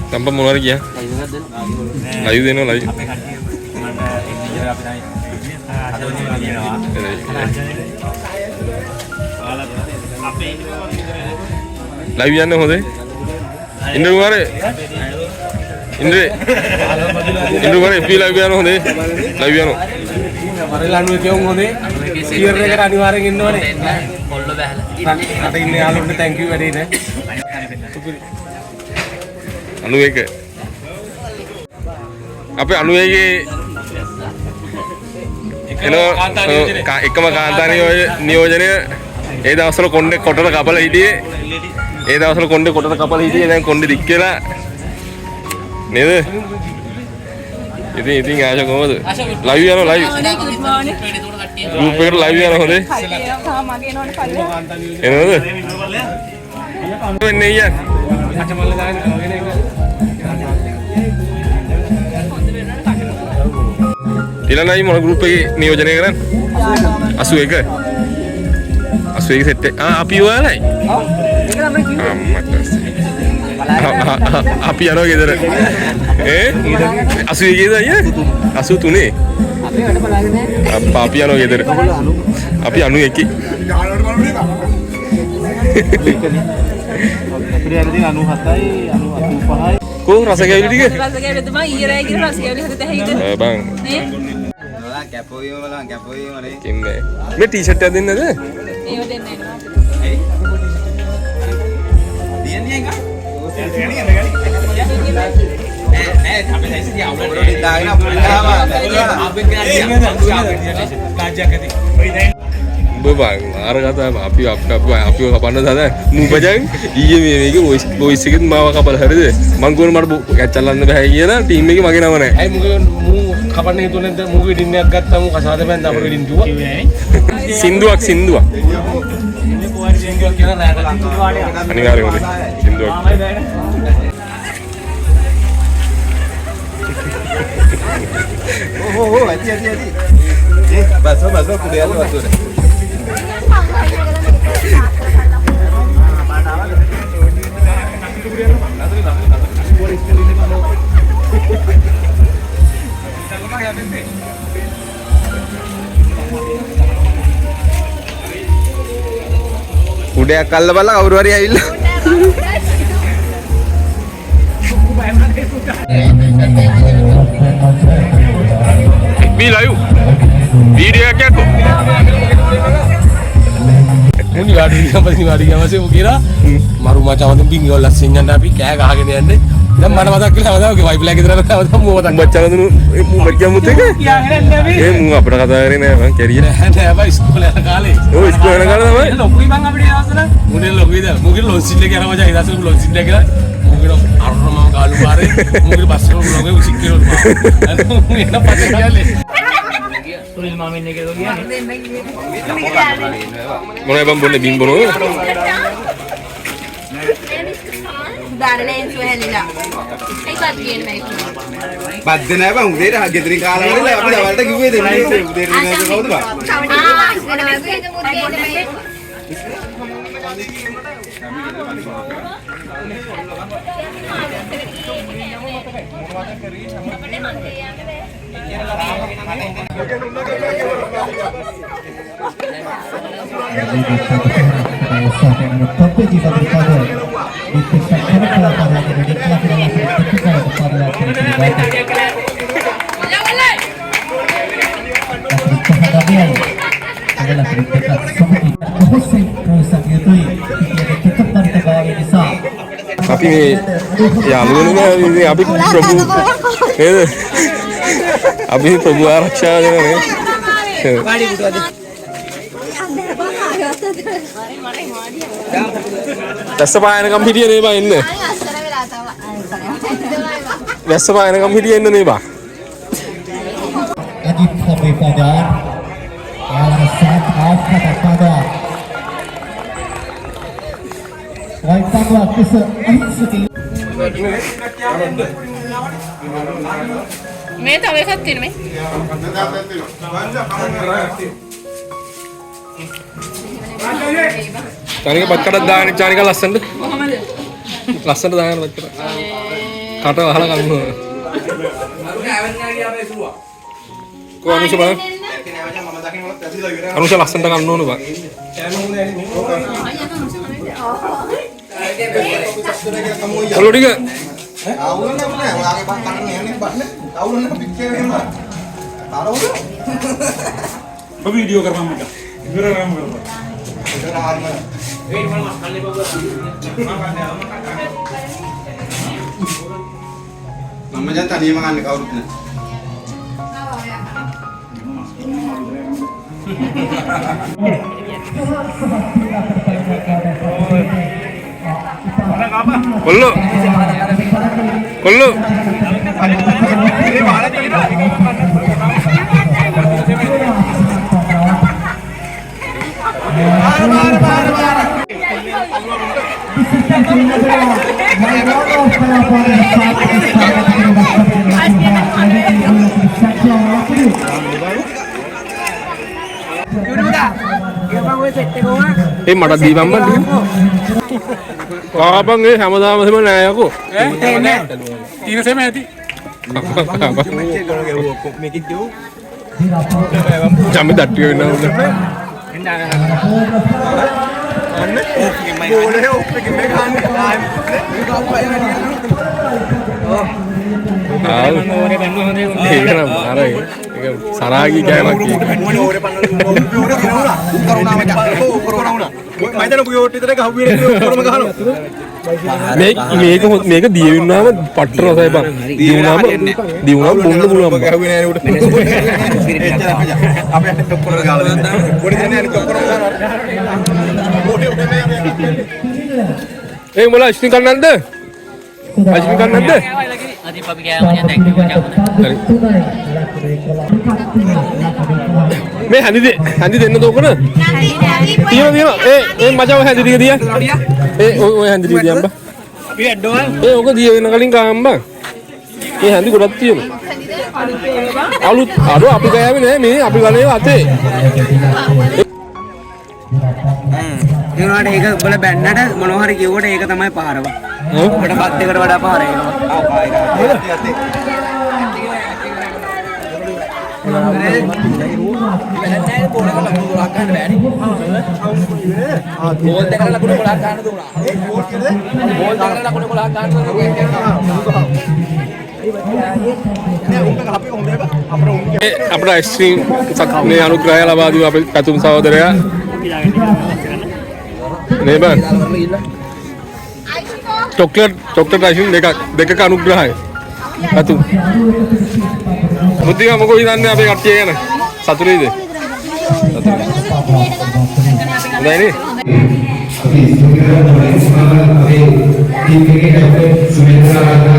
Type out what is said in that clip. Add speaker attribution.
Speaker 1: Tanpa mau lagi ya? Layu deh no layu. Layu ya no hode? Indra kemana? Indra kemana? Feel layu ya no hode? Layu ya no?
Speaker 2: Mari lanu itu yang hode? Kira kira anu orang Indo nih. Ada ini alur nih, thank you very much.
Speaker 1: Anu එක අපේ අනු එකේ එකම කාන්තා නියෝජනය ඒ දවස්වල කොණ්ඩේ කොටට කපලා හිටියේ ඒ දවස්වල කොණ්ඩේ කොටට කපලා හිටියේ දැන් කොණ්ඩේ දික් වෙලා නේද ඉතින් ආශා කොහමද ලයිව් යනවා ලයිව් ගෲප් එකට ලයිව් යනවා හොඳේ එනවද වෙන්නේ යා Tilanai mau grup නියෝජනය කරන්නේ 81 81 අපි ඔයාලයි අපි යනවා ගෙදර 81 ද අයියා 83 අපි යනවා ගෙදර අපි 91 Ko rasa kaya ටික
Speaker 3: රස කැවිලි තමයි ඊයේ රෑ ගිහින් රස කැවිලි හදත හැයිද
Speaker 1: බං
Speaker 3: නේ
Speaker 4: කැපෝයම නෑ
Speaker 1: කින්නේ මේ ටී-ෂර්ට් එකක් දෙන්නද
Speaker 3: ඒව දෙන්නේ නැහැ
Speaker 4: දියන්නේ එක නෑ අපේ සයිස් එක අවුලට දාගෙන අපිට
Speaker 1: Bang, arah kata api kapan ada mu bajang iya මේක voice එකෙන් මාව කපලා හරිද මං ගෝන මට කැච්චලන්න බෑ කියලා ටීම් එකේ මගේ නම නැහැ
Speaker 2: අය මු කපන්න හිතුනේ නැද්ද මු ගෙඩින්නයක් ගත්තා මු කසාද බැන්ද අපර ගෙඩින් දුවා
Speaker 1: සින්දුවක්
Speaker 2: සින්දුවක් කියන නෑ
Speaker 1: අනිවාර්යයෙන්ම සින්දුවක්
Speaker 4: ඇති බස් කුඩේ යන්න වතුර උඩයක් අල්ල බලලා කවුරු හරි ඇවිල්ලා
Speaker 1: මේ ලයිව් වීඩියෝ එකක් යකෝ
Speaker 2: මුනි වාඩිගම masih kira maru macam itu bingung lah sinyal nabi kayak gak gini ande dan mana mata kita ada oke wifi lagi terus ada mau mata
Speaker 1: baca dulu baca mutek mu apa kata hari ini bang carrier
Speaker 2: apa sekolah kali
Speaker 1: oh sekolah kali apa
Speaker 2: lokui bang apa dia asal mungkin lokui dah mungkin lonsin lagi orang macam itu asal lonsin lagi mungkin arus mau kalu bare mungkin pasal lokui usik kilo mungkin apa kali Tulil mamin ni gitu ya.
Speaker 1: Mana bang boleh bimbo no?
Speaker 3: උදාරණයෙන් සුවහැලිලා ඒකත් කියන්නේ
Speaker 4: බද්ද නෑ බං උදේට ගෙදරින් කාලා වල අපි දවල්ට කිව්වේ දෙන්නේ උදේට නෑ කවුද බං
Speaker 1: Tapi ya lu ini abi Prabu abi Prabu Araksha නේ දැස්සපායනකම් හිටියේ නේ බා එන්න දැස්සපායනකම් හිටියේ එන්න නේ බා
Speaker 5: Adit sampai pada saat kata pada Waitan waktu sekali
Speaker 3: මේ තව එකක් තියෙන මේ
Speaker 1: චානික බත් කඩක් දාගෙන චානික ලස්සනට. ලස්සනට දාගෙන බත් කඩ. කට වහලා කන්න. කො අනුෂ බලන්න. අනුෂ ලස්සනට කන්න ඕන බං. ඔලු ටික
Speaker 4: අවුලක් නෑ. ඔයාගේ බත් කන්න යන්නේ බත් නේ. අවුල නෑ පිටේ වෙන්න. තරවල.
Speaker 6: वीडियो कर मम्मी का इधर आराम करो
Speaker 4: इधर हाथ में
Speaker 2: वेट मत खाने को
Speaker 4: මම දැන් තනියම කන්නේ කවුරුත් නෑ.
Speaker 1: කොල්ලෝ කොල්ලෝ මට දීපන් බං කාපන් ඒ හැමදාම එහෙම නෑ යකෝ
Speaker 6: तीन से मैं थी
Speaker 1: ජම්මි දට්ටිය වෙනවා උඩ
Speaker 4: ඕනේ ඔක්කොගේ මේ කන්නේ
Speaker 1: ඒක නම් අර ඒක සරාගී කෑමක් මේක දිය වෙනාම පට්ට රසයි බං දියුණාම බොන්න පුළුවන් බං ඒ මොලා ඉස්තින් කන්නද අයිස්ක්‍රීම් කන්නද
Speaker 7: අද අපි ගෑවුවා දැන් කිව්වා
Speaker 1: මේ හැඳි දෙන්න දෝකන තියෙනවා ඒ මචං හැඳි ටික දිය ඒ ඔය හැඳි ටික දියම්බා
Speaker 2: අපි ඇඩ්ඩෝල්
Speaker 1: ඒ ඔක දිය වෙන කලින් කාම්බා මේ හැඳි ගොඩක් තියෙනවා අලුත් අර අපි ගෑවේ නෑ මේ අපි ගලේ අතේ
Speaker 7: ඒ උනාට ඒක උඹලා බැන්නට මොනවා හරි කිව්වට ඒක තමයි පාරව. ඔබට පත් එකට වඩා පාර ඒනවා.
Speaker 1: අපේ අයිස්ක්‍රීම් සත්නේ අනුග්‍රහය ලබා දීව අපේ පැතුම් සහෝදරයා නේ බං චොක්ලට් අයිස්ක්‍රීම් දෙකක අනුග්‍රහය පැතුම් මුදික මොකෝ හිතන්නේ අපේ කට්ටිය ගැන සතුටුයිද හොඳයි නේ
Speaker 8: අපි සුමිත්‍රා